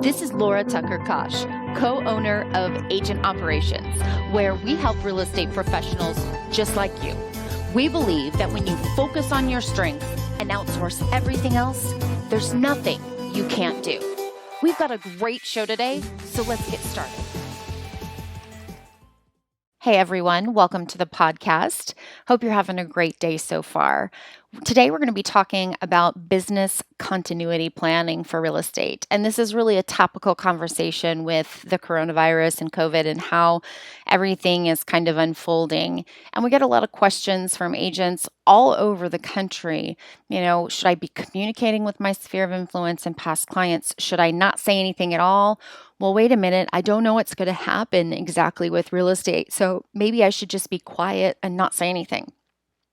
This is Laura Tucker Kosh, co-owner of Agent Operations, where we help real estate professionals just like you. We believe that when you focus on your strengths and outsource everything else, there's nothing you can't do. We've got a great show today, so let's get started. Hey everyone, welcome to the podcast. Hope you're having a great day so far. Today we're going to be talking about business continuity planning for real estate. And this is really a topical conversation with the coronavirus and COVID and how everything is kind of unfolding. And we get a lot of questions from agents all over the country. Should I be communicating with my sphere of influence and past clients? Should I not say anything at all? Well, wait a minute. I don't know what's going to happen exactly with real estate. So maybe I should just be quiet and not say anything.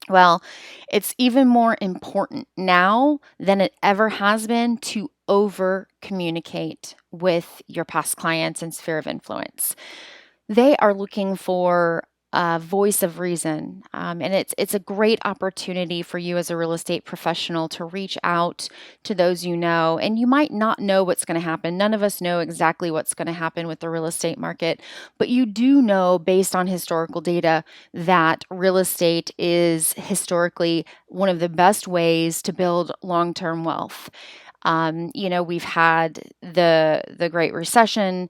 Well, it's even more important now than it ever has been to over communicate with your past clients and sphere of influence. They are looking for a voice of reason, and it's a great opportunity for you as a real estate professional to reach out to those you know. And you might not know what's going to happen. None of us know exactly what's going to happen with the real estate market, but you do know based on historical data that real estate is historically one of the best ways to build long-term wealth. We've had the Great Recession,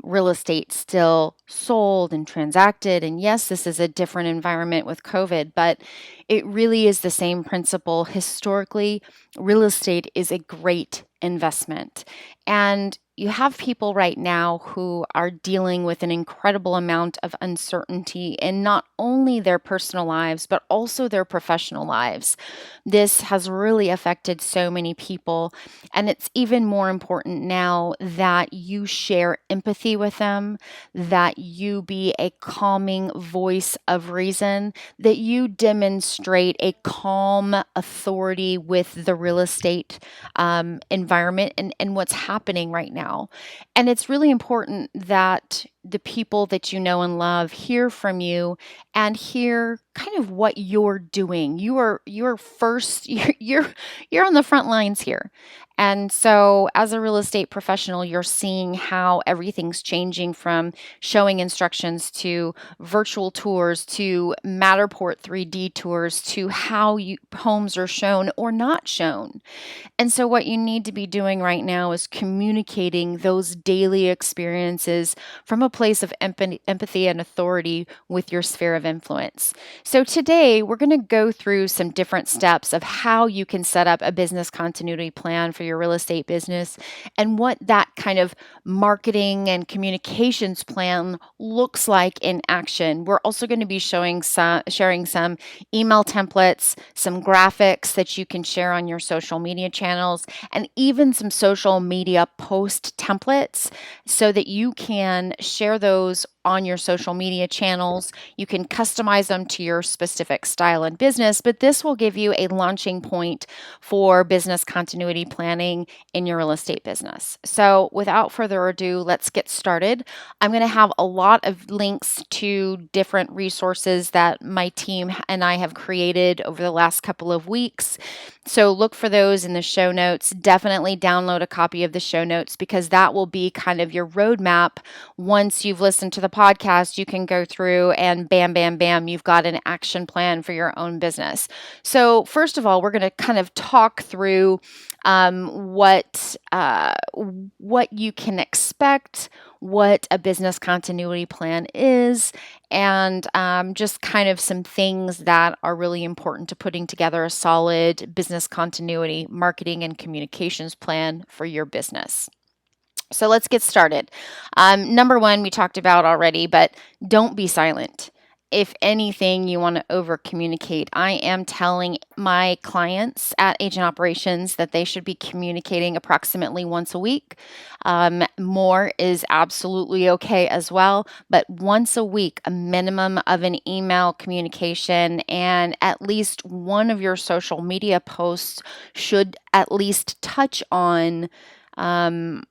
real estate still sold and transacted. And yes, this is a different environment with COVID, but it really is the same principle. Historically, real estate is a great investment. And you have people right now who are dealing with an incredible amount of uncertainty in not only their personal lives, but also their professional lives. This has really affected so many people. And it's even more important now that you share empathy with them, that you be a calming voice of reason, that you demonstrate a calm authority with the real estate environment and what's happening right now. And it's really important that the people that you know and love hear from you and hear kind of what you're doing. You're first, you're on the front lines here. And so as a real estate professional, you're seeing how everything's changing from showing instructions to virtual tours to Matterport 3D tours to how homes are shown or not shown. And so what you need to be doing right now is communicating those daily experiences from a place of empathy and authority with your sphere of influence. So today we're going to go through some different steps of how you can set up a business continuity plan for your real estate business and what that kind of marketing and communications plan looks like in action. We're also going to be sharing some email templates, some graphics that you can share on your social media channels, and even some social media post templates so that you can share those on your social media channels. You can customize them to your specific style and business, but this will give you a launching point for business continuity planning in your real estate business. So without further ado, let's get started. I'm going to have a lot of links to different resources that my team and I have created over the last couple of weeks. So look for those in the show notes. Definitely download a copy of the show notes because that will be kind of your roadmap. Once you've listened to the podcast, you can go through and bam, bam, bam, you've got an action plan for your own business. So first of all, we're going to kind of talk through what you can expect, what a business continuity plan is, and just kind of some things that are really important to putting together a solid business continuity marketing and communications plan for your business. So let's get started. Number one, we talked about already, but don't be silent. If anything, you want to over communicate. I am telling my clients at Agent Operations that they should be communicating approximately once a week. More is absolutely okay as well, but once a week, a minimum of an email communication and at least one of your social media posts should at least touch on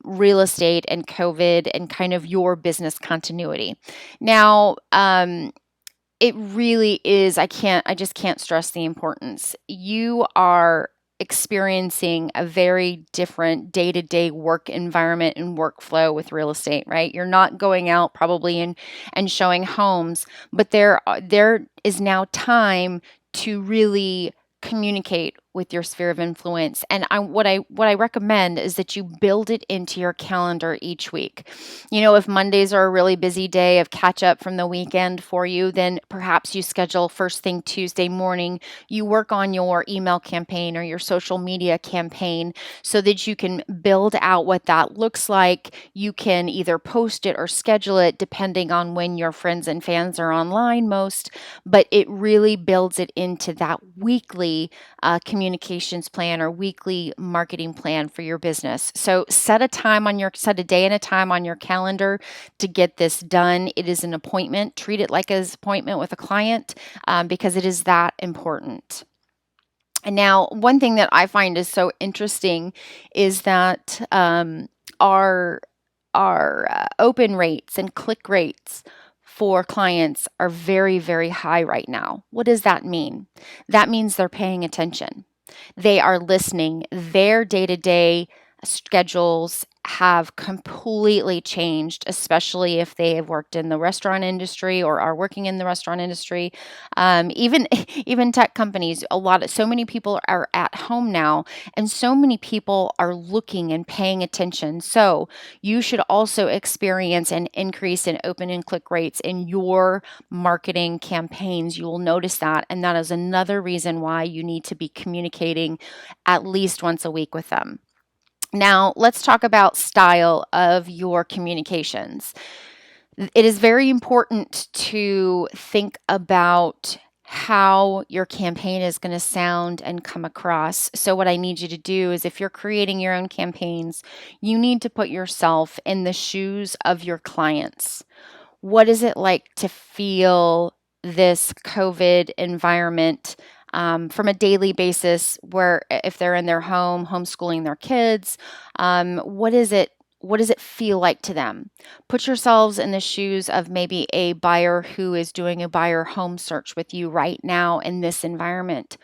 real estate and COVID and kind of your business continuity. Now, it really is, I just can't stress the importance. You are experiencing a very different day-to-day work environment and workflow with real estate, right? You're not going out probably and showing homes, but there is now time to really communicate with your sphere of influence. And what I recommend is that you build it into your calendar each week. If Mondays are a really busy day of catch up from the weekend for you, then perhaps you schedule first thing Tuesday morning, you work on your email campaign or your social media campaign so that you can build out what that looks like. You can either post it or schedule it depending on when your friends and fans are online most, but it really builds it into that weekly communications plan or weekly marketing plan for your business. So set a day and a time on your calendar to get this done. It is an appointment. Treat it like an appointment with a client because it is that important. And now, one thing that I find is so interesting is that our open rates and click rates for clients are very, very high right now. What does that mean? That means they're paying attention. They are listening. Their day-to-day schedules have completely changed, especially if they have worked in the restaurant industry or are working in the restaurant industry. Even even tech companies, so many people are at home now, and so many people are looking and paying attention. So you should also experience an increase in open and click rates in your marketing campaigns. You will notice that, and that is another reason why you need to be communicating at least once a week with them. Now, let's talk about style of your communications. It is very important to think about how your campaign is going to sound and come across. So, what I need you to do is if you're creating your own campaigns, you need to put yourself in the shoes of your clients. What is it like to feel this COVID environment from a daily basis where if they're in their home, homeschooling their kids, what is it? What does it feel like to them? Put yourselves in the shoes of maybe a buyer who is doing a buyer home search with you right now in this environment.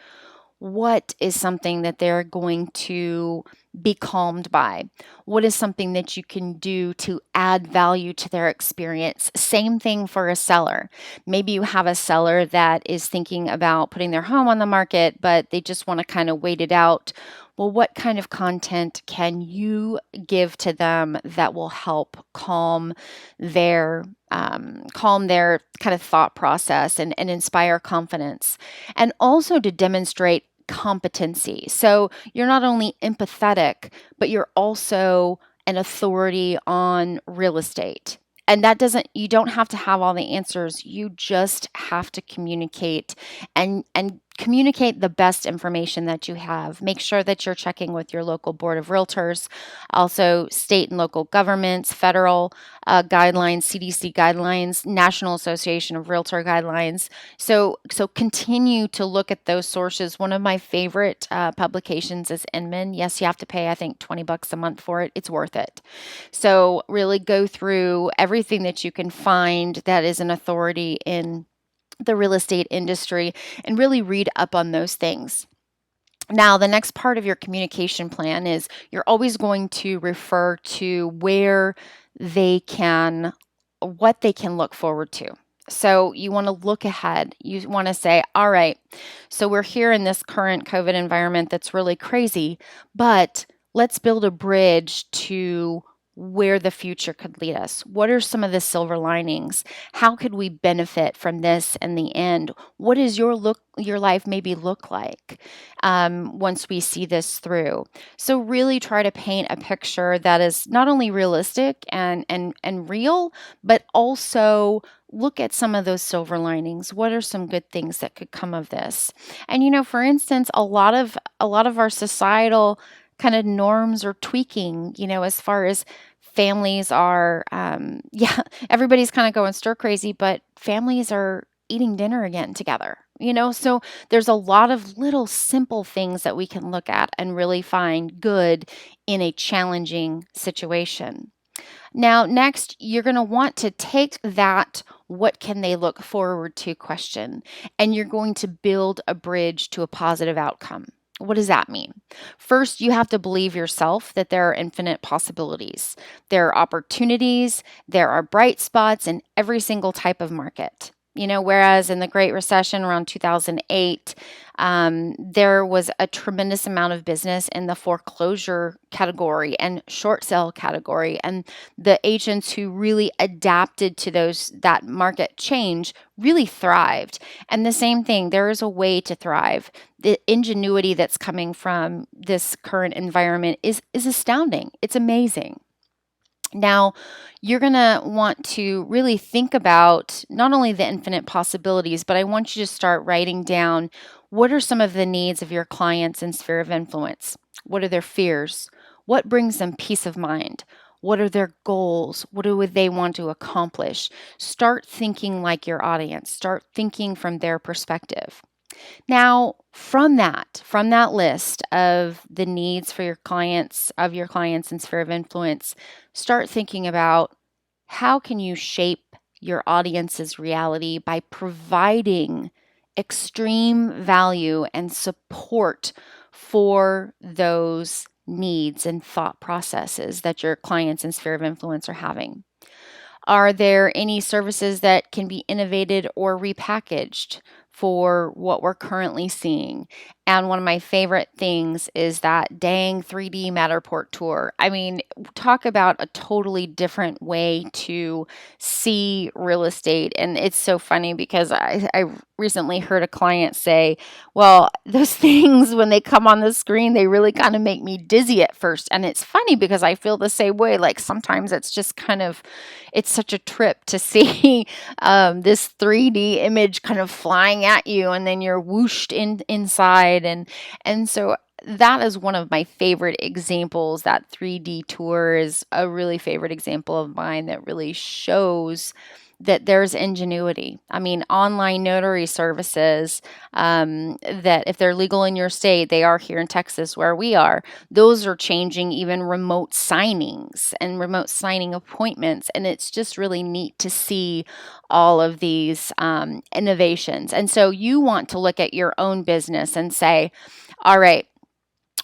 What is something that they're going to be calmed by? What is something that you can do to add value to their experience? Same thing for a seller. Maybe you have a seller that is thinking about putting their home on the market, but they just want to kind of wait it out. Well, what kind of content can you give to them that will help calm their kind of thought process and inspire confidence, and also to demonstrate competency. So you're not only empathetic, but you're also an authority on real estate. And you don't have to have all the answers. You just have to communicate and communicate the best information that you have. Make sure that you're checking with your local board of realtors, also state and local governments, federal guidelines, CDC guidelines, National Association of Realtor guidelines. So continue to look at those sources. One of my favorite publications is Inman. Yes, you have to pay, I think, $20 a month for it. It's worth it. So really go through everything that you can find that is an authority in the real estate industry and really read up on those things. Now, the next part of your communication plan is you're always going to refer to what they can look forward to. So you want to look ahead. You want to say, all right, so we're here in this current COVID environment that's really crazy, but let's build a bridge to where the future could lead us. What are some of the silver linings? How could we benefit from this in the end? What does your life maybe look like once we see this through? So really try to paint a picture that is not only realistic and real, but also look at some of those silver linings. What are some good things that could come of this? And for instance, a lot of our societal kind of norms are tweaking, as far as families are, everybody's kind of going stir crazy, but families are eating dinner again together, so there's a lot of little simple things that we can look at and really find good in a challenging situation. Now, next, you're going to want to take that what can they look forward to question, and you're going to build a bridge to a positive outcome. What does that mean? First, you have to believe yourself that there are infinite possibilities. There are opportunities, there are bright spots in every single type of market. Whereas in the Great Recession around 2008, there was a tremendous amount of business in the foreclosure category and short sale category. And the agents who really adapted to that market change really thrived. And the same thing, there is a way to thrive. The ingenuity that's coming from this current environment is astounding. It's amazing. Now, you're going to want to really think about not only the infinite possibilities, but I want you to start writing down what are some of the needs of your clients in sphere of influence? What are their fears? What brings them peace of mind? What are their goals? What do they want to accomplish? Start thinking like your audience. Start thinking from their perspective. Now, from that list of the needs for your clients, in sphere of influence, start thinking about how can you shape your audience's reality by providing extreme value and support for those needs and thought processes that your clients in sphere of influence are having. Are there any services that can be innovated or repackaged for what we're currently seeing? And one of my favorite things is that dang 3D Matterport tour. I mean, talk about a totally different way to see real estate. And it's so funny because I recently heard a client say, well, those things, when they come on the screen, they really kind of make me dizzy at first. And it's funny because I feel the same way. Like sometimes it's just kind of, it's such a trip to see this 3D image kind of flying at you, and then you're whooshed inside, and so that is one of my favorite examples. That 3D tour is a really favorite example of mine that really shows that there's ingenuity. I mean, online notary services, that if they're legal in your state, they are here in Texas where we are. Those are changing, even remote signings and remote signing appointments. And it's just really neat to see all of these innovations. And so you want to look at your own business and say, all right,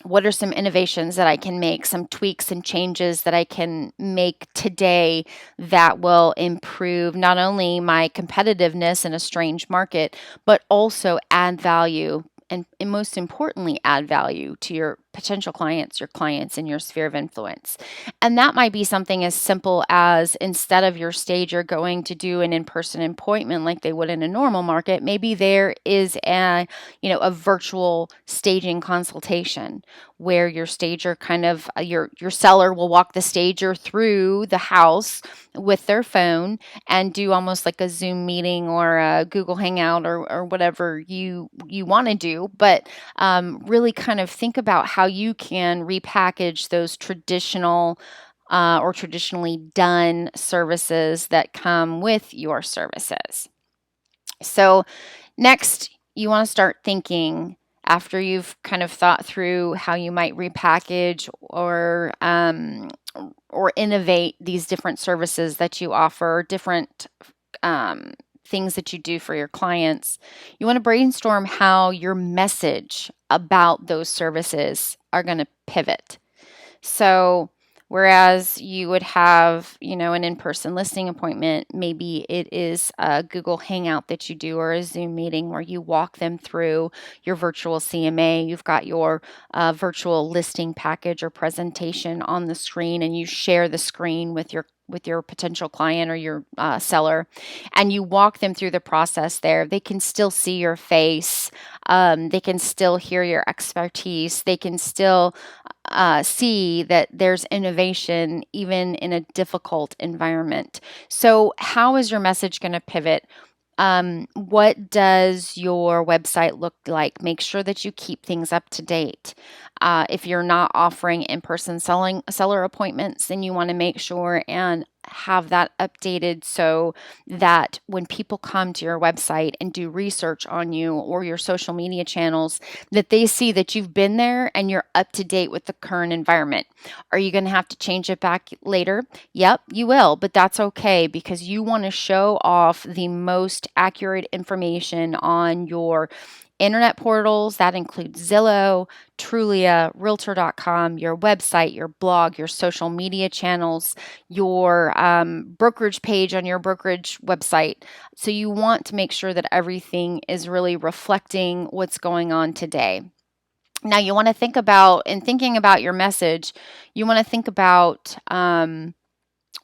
what are some innovations that I can make, some tweaks and changes that I can make today that will improve not only my competitiveness in a strange market, but also add value and most importantly, add value to your potential clients, your clients in your sphere of influence. And that might be something as simple as instead of your stager going to do an in-person appointment like they would in a normal market, maybe there is a virtual staging consultation where your stager kind of your seller will walk the stager through the house with their phone and do almost like a Zoom meeting or a Google Hangout or whatever you want to do, but really kind of think about how you can repackage those traditional or traditionally done services that come with your services. So next, you want to start thinking after you've kind of thought through how you might repackage or innovate these different services that you offer, different things that you do for your clients. You want to brainstorm how your message about those services are going to pivot. So, whereas you would have, an in-person listing appointment, maybe it is a Google Hangout that you do or a Zoom meeting where you walk them through your virtual CMA. You've got your virtual listing package or presentation on the screen, and you share the screen with your potential client or your seller, and you walk them through the process there. They can still see your face. They can still hear your expertise. They can still see that there's innovation even in a difficult environment. So how is your message going to pivot? What does your website look like? Make sure that you keep things up to date. If you're not offering in-person seller appointments, then you want to make sure and have that updated so that when people come to your website and do research on you or your social media channels, that they see that you've been there and you're up to date with the current environment. Are you going to have to change it back later? Yep, you will, but that's okay because you want to show off the most accurate information on your internet portals, that includes Zillow, Trulia, Realtor.com, your website, your blog, your social media channels, your brokerage page on your brokerage website. So you want to make sure that everything is really reflecting what's going on today. Now you want to think about, in thinking about your message, you want to think about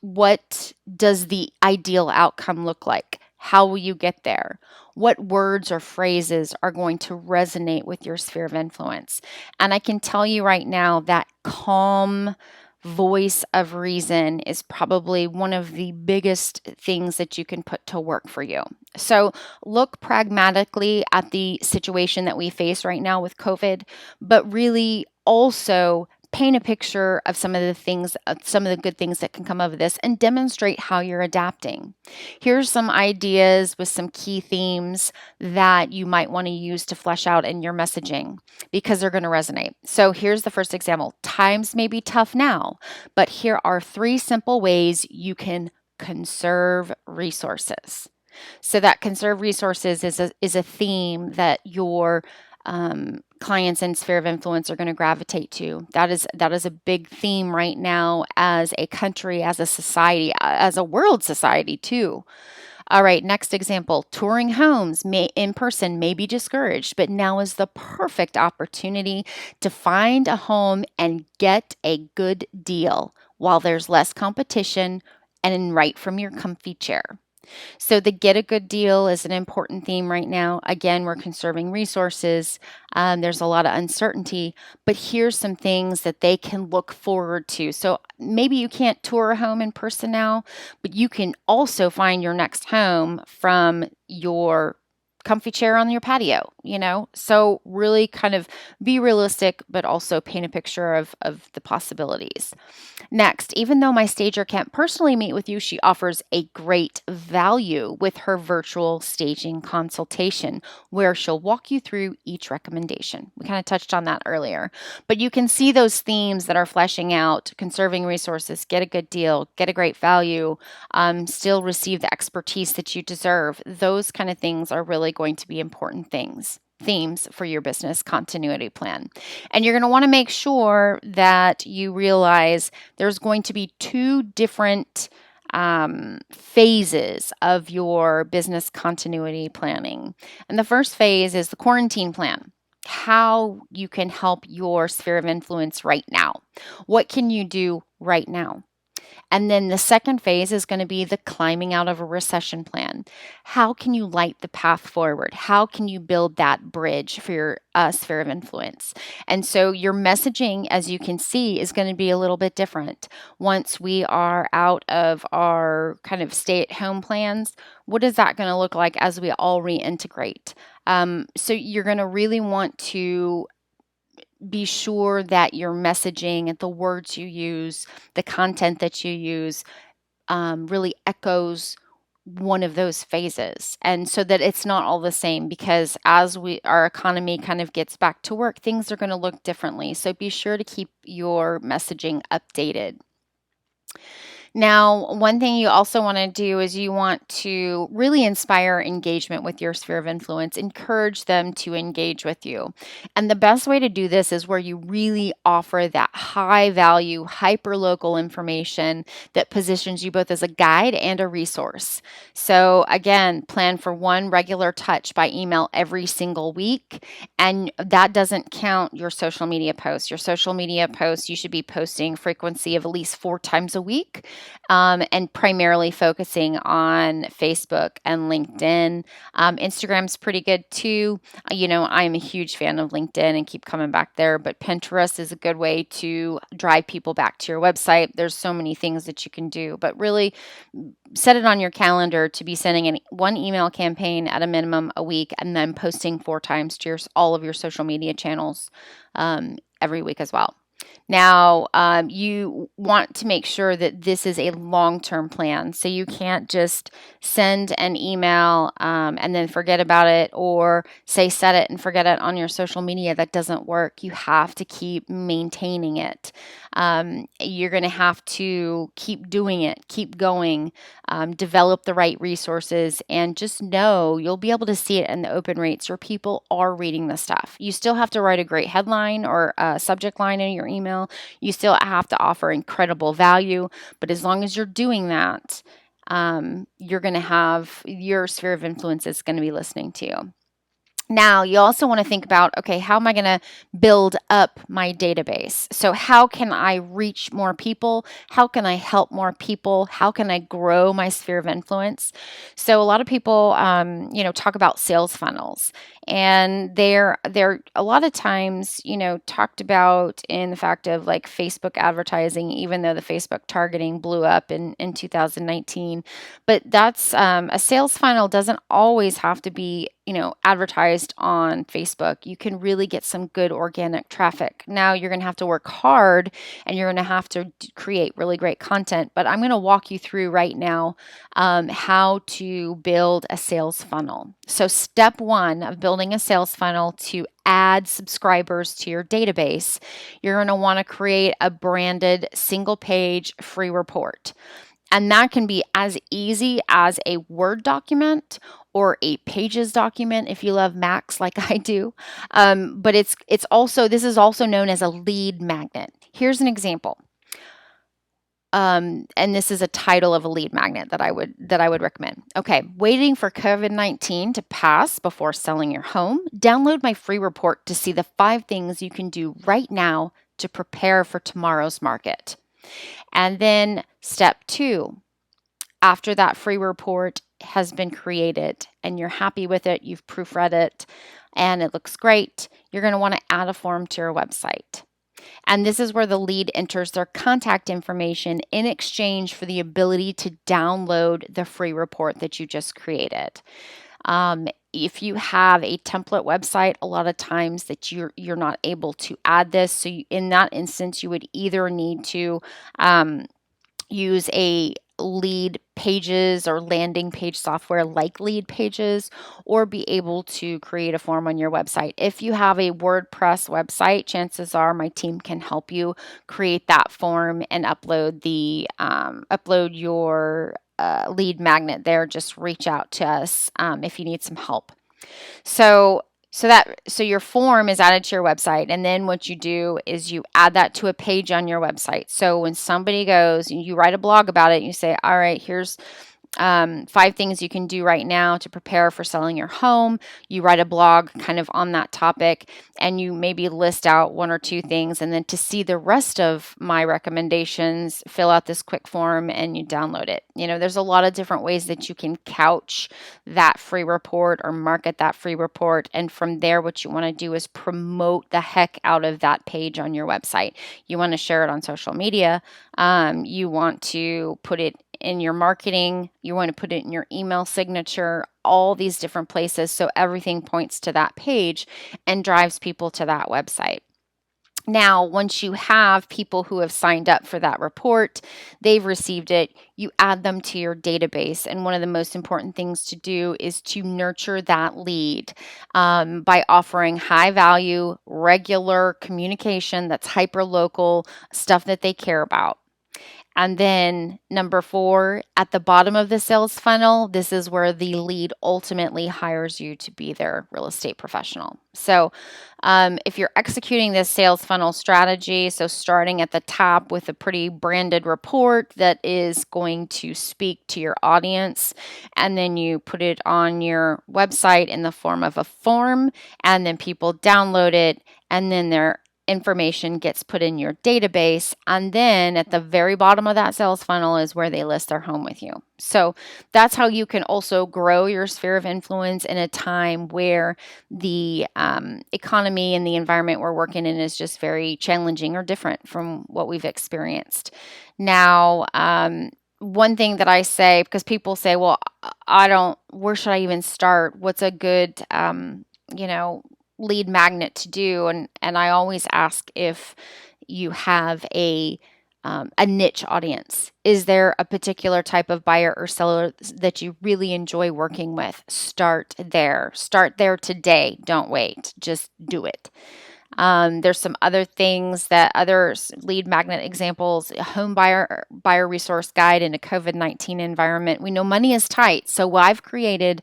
what does the ideal outcome look like? How will you get there? What words or phrases are going to resonate with your sphere of influence? And I can tell you right now that calm voice of reason is probably one of the biggest things that you can put to work for you. So look pragmatically at the situation that we face right now with COVID, but really also paint a picture of some of the things, some of the good things that can come of this, and demonstrate how you're adapting. Here's some ideas with some key themes that you might want to use to flesh out in your messaging because they're going to resonate. So here's the first example. Times may be tough now, but here are 3 simple ways you can conserve resources. So that conserve resources is a theme that your clients and sphere of influence are going to gravitate to. That is a big theme right now as a country, as a society, as a world society too. All right, next example. Touring homes in person may be discouraged, but now is the perfect opportunity to find a home and get a good deal while there's less competition and right from your comfy chair. So the get a good deal is an important theme right now. Again, we're conserving resources. There's a lot of uncertainty, but here's some things that they can look forward to. So maybe you can't tour a home in person now, but you can also find your next home from your comfy chair on your patio, So really kind of be realistic, but also paint a picture of the possibilities. Next, even though my stager can't personally meet with you, she offers a great value with her virtual staging consultation where she'll walk you through each recommendation. We kind of touched on that earlier, but you can see those themes that are fleshing out: conserving resources, get a good deal, get a great value, still receive the expertise that you deserve. Those kind of things are really going to be important themes for your business continuity plan. And you're going to want to make sure that you realize there's going to be 2 different phases of your business continuity planning. And the first phase is the quarantine plan. How you can help your sphere of influence right now. What can you do right now? And then the second phase is going to be the climbing out of a recession plan. How can you light the path forward? How can you build that bridge for your sphere of influence? And so your messaging, as you can see, is going to be a little bit different. Once we are out of our kind of stay-at-home plans, what is that going to look like as we all reintegrate? So you're going to really want to be sure that your messaging and the words you use, the content that you use, really echoes one of those phases, and so that it's not all the same, because as our economy kind of gets back to work, things are going to look differently. So be sure to keep your messaging updated. Now, one thing you also want to do is you want to really inspire engagement with your sphere of influence, encourage them to engage with you. And the best way to do this is where you really offer that high value, hyper local information that positions you both as a guide and a resource. So again, plan for 1 regular touch by email every single week. And that doesn't count your social media posts. Your social media posts, you should be posting frequency of at least 4 times a week. And primarily focusing on Facebook and LinkedIn. Instagram's pretty good too. I'm a huge fan of LinkedIn and keep coming back there, but Pinterest is a good way to drive people back to your website. There's so many things that you can do, but really set it on your calendar to be sending 1 email campaign at a minimum a week, and then posting 4 times to all of your social media channels every week as well. Now, you want to make sure that this is a long-term plan. So you can't just send an email and then forget about it, or say set it and forget it on your social media. That doesn't work. You have to keep maintaining it. You're going to have to keep doing it, keep going, develop the right resources, and just know you'll be able to see it in the open rates where people are reading the stuff. You still have to write a great headline or a subject line in your email. You still have to offer incredible value, but as long as you're doing that, you're going to have your sphere of influence is going to be listening to you. Now, you also want to think about, okay, how am I going to build up my database? So, how can I reach more people? How can I help more people? How can I grow my sphere of influence? So, a lot of people, talk about sales funnels, and they're a lot of times, talked about in the fact of like Facebook advertising, even though the Facebook targeting blew up in 2019. But that's a sales funnel doesn't always have to be advertised on Facebook. You can really get some good organic traffic. Now you're going to have to work hard and you're going to have to create really great content. But I'm going to walk you through right now how to build a sales funnel. So, step one of building a sales funnel to add subscribers to your database, you're going to want to create a branded single page free report. And that can be as easy as a Word document or a Pages document if you love Macs like I do. But this is also known as a lead magnet. Here's an example. And this is a title of a lead magnet that I would recommend. Okay, waiting for COVID-19 to pass before selling your home. Download my free report to see the 5 things you can do right now to prepare for tomorrow's market. And then step 2, after that free report has been created and you're happy with it, you've proofread it, and it looks great, you're going to want to add a form to your website. And this is where the lead enters their contact information in exchange for the ability to download the free report that you just created. If you have a template website, a lot of times that you're not able to add this. So in that instance, you would either need to use a lead pages or landing page software like Lead Pages, or be able to create a form on your website. If you have a WordPress website, chances are my team can help you create that form and upload your lead magnet there. Just reach out to us if you need some help. So your form is added to your website, and then what you do is you add that to a page on your website. So when somebody goes, you write a blog about it, and you say, all right, here's 5 things you can do right now to prepare for selling your home. You write a blog kind of on that topic, and you maybe list out 1 or 2 things. And then to see the rest of my recommendations, fill out this quick form and you download it. There's a lot of different ways that you can couch that free report or market that free report. And from there, what you want to do is promote the heck out of that page on your website. You want to share it on social media. You want to put it in your marketing, you want to put it in your email signature, all these different places, so everything points to that page and drives people to that website. Now, once you have people who have signed up for that report, they've received it, you add them to your database. And one of the most important things to do is to nurture that lead by offering high value, regular communication that's hyper local, stuff that they care about. And then number 4, at the bottom of the sales funnel, this is where the lead ultimately hires you to be their real estate professional. So if you're executing this sales funnel strategy, so starting at the top with a pretty branded report that is going to speak to your audience, and then you put it on your website in the form of a form, and then people download it, and then their information gets put in your database, and then at the very bottom of that sales funnel is where they list their home with you. So that's how you can also grow your sphere of influence in a time where the economy and the environment we're working in is just very challenging or different from what we've experienced. Now, one thing that I say, because people say, well, where should I even start? What's a good, lead magnet to do? And I always ask if you have a niche audience. Is there a particular type of buyer or seller that you really enjoy working with? Start there. Start there today. Don't wait. Just do it. There's some other things that others lead magnet examples, a home buyer resource guide in a COVID-19 environment. We know money is tight, so I've created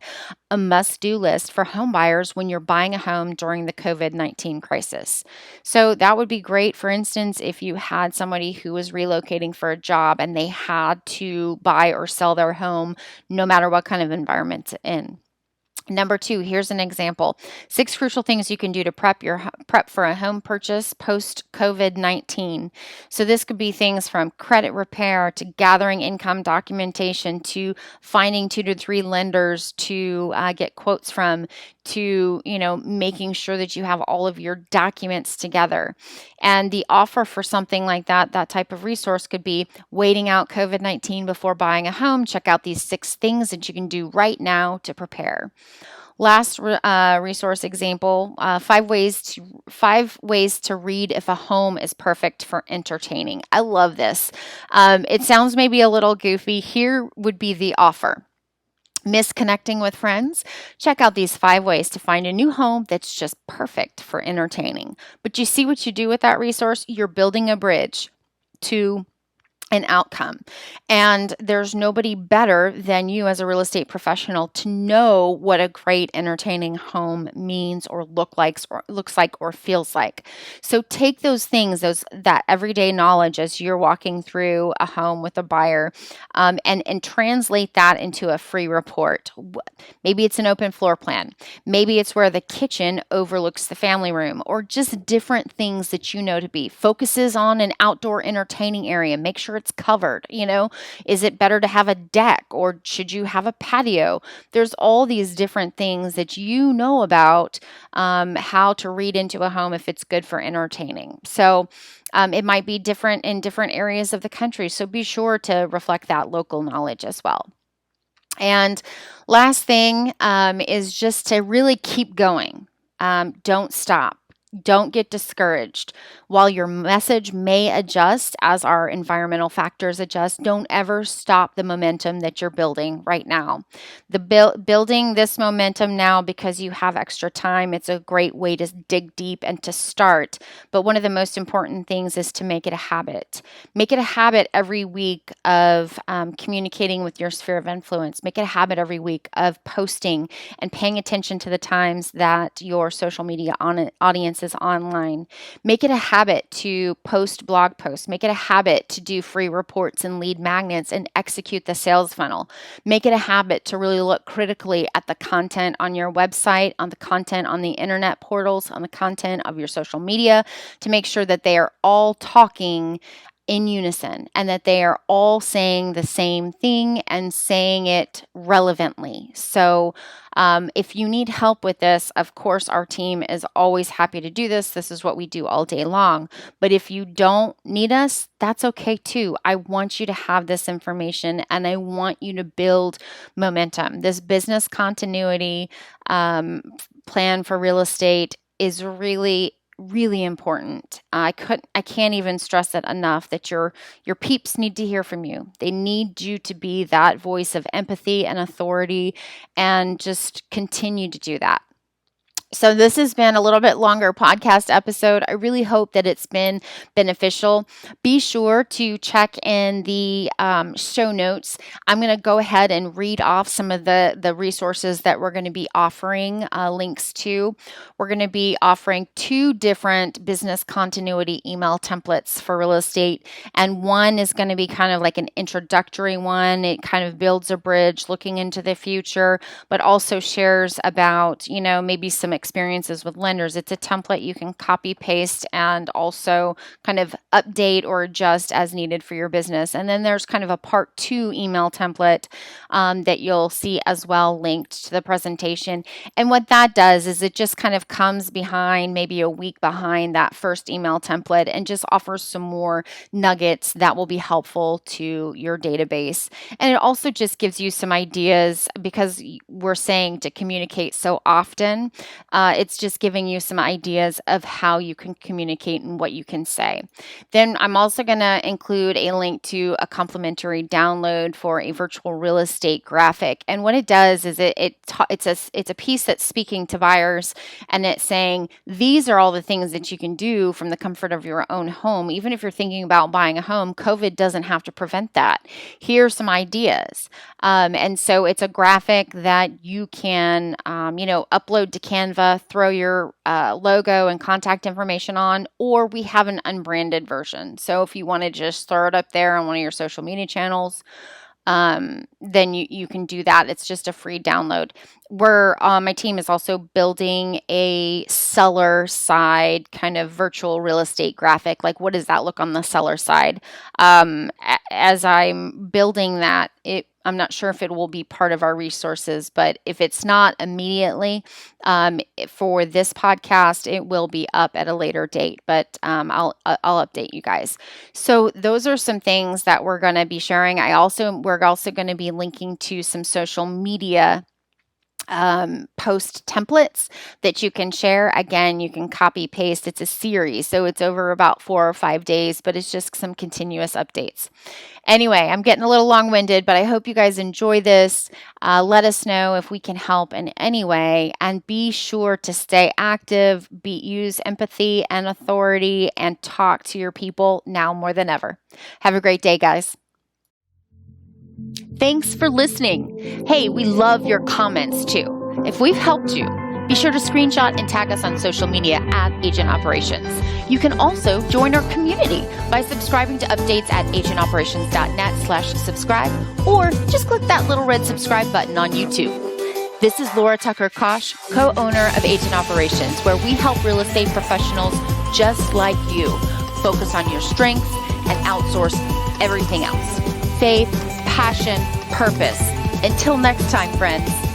a must-do list for home buyers when you're buying a home during the COVID-19 crisis. So that would be great, for instance, if you had somebody who was relocating for a job and they had to buy or sell their home no matter what kind of environment it's in. Number two, here's an example. 6 crucial things you can do to prep for a home purchase post COVID-19. So this could be things from credit repair to gathering income documentation to finding 2 to 3 lenders to get quotes from, to making sure that you have all of your documents together. And the offer for something like that type of resource could be waiting out COVID-19 before buying a home. Check out these 6 things that you can do right now to prepare. Last resource example: 5 ways to read if a home is perfect for entertaining. I love this. It sounds maybe a little goofy. Here would be the offer. Misconnecting with friends? Check out these 5 ways to find a new home that's just perfect for entertaining. But you see what you do with that resource? You're building a bridge to an outcome. And there's nobody better than you as a real estate professional to know what a great entertaining home means or looks like or feels like. So take those things, that everyday knowledge as you're walking through a home with a buyer, and translate that into a free report. Maybe it's an open floor plan. Maybe it's where the kitchen overlooks the family room, or just different things that you know to be. Focuses on an outdoor entertaining area. Make sure it's covered. Is it better to have a deck, or should you have a patio? There's all these different things that you know about how to read into a home if it's good for entertaining. So it might be different in different areas of the country. So be sure to reflect that local knowledge as well. And last thing is just to really keep going. Don't stop. Don't get discouraged. While your message may adjust as our environmental factors adjust, don't ever stop the momentum that you're building right now. Building this momentum now because you have extra time, it's a great way to dig deep and to start. But one of the most important things is to make it a habit. Make it a habit every week of communicating with your sphere of influence. Make it a habit every week of posting and paying attention to the times that your social media audience is online. Make it a habit to post blog posts. Make it a habit to do free reports and lead magnets and execute the sales funnel. Make it a habit to really look critically at the content on your website, on the content on the internet portals, on the content of your social media, to make sure that they are all talking in unison and that they are all saying the same thing and saying it relevantly. So if you need help with this, of course, our team is always happy to do this. This is what we do all day long. But if you don't need us, that's okay too. I want you to have this information and I want you to build momentum. This business continuity plan for real estate is really important. I can't even stress it enough that your peeps need to hear from you. They need you to be that voice of empathy and authority, and just continue to do that. So this has been a little bit longer podcast episode. I really hope that it's been beneficial. Be sure to check in the show notes. I'm going to go ahead and read off some of the resources that we're going to be offering links to. We're going to be offering 2 different business continuity email templates for real estate. And one is going to be kind of like an introductory one. It kind of builds a bridge looking into the future, but also shares about, maybe some experiences with lenders. It's a template you can copy paste and also kind of update or adjust as needed for your business. And then there's kind of a part 2 email template that you'll see as well linked to the presentation. And what that does is it just kind of comes behind, maybe a week behind that first email template, and just offers some more nuggets that will be helpful to your database. And it also just gives you some ideas, because we're saying to communicate so often, It's just giving you some ideas of how you can communicate and what you can say. Then I'm also going to include a link to a complimentary download for a virtual real estate graphic. And what it does is it's a piece that's speaking to buyers, and it's saying these are all the things that you can do from the comfort of your own home. Even if you're thinking about buying a home, COVID doesn't have to prevent that. Here's some ideas. And so it's a graphic that you can, upload to Canva, throw your logo and contact information on, or we have an unbranded version. So if you want to just throw it up there on one of your social media channels, then you can do that. It's just a free download. My team is also building a seller side kind of virtual real estate graphic. Like, what does that look on the seller side? As I'm building that, I'm not sure if it will be part of our resources, but if it's not immediately for this podcast, it will be up at a later date. But I'll update you guys. So those are some things that we're going to be sharing. We're also going to be linking to some social media post templates that you can share. Again, you can copy paste. It's a series, so it's over about 4 or 5 days, but it's just some continuous updates. Anyway, I'm getting a little long-winded, but I hope you guys enjoy this. Let us know if we can help in any way, and be sure to stay active, use empathy and authority, and talk to your people now more than ever. Have a great day, guys. Thanks for listening. Hey, we love your comments too. If we've helped you, be sure to screenshot and tag us on social media at Agent Operations. You can also join our community by subscribing to updates at agentoperations.net/subscribe, or just click that little red subscribe button on YouTube. This is Laura Tucker Kosh, co-owner of Agent Operations, where we help real estate professionals just like you focus on your strengths and outsource everything else. Faith, passion, purpose. Until next time, friends.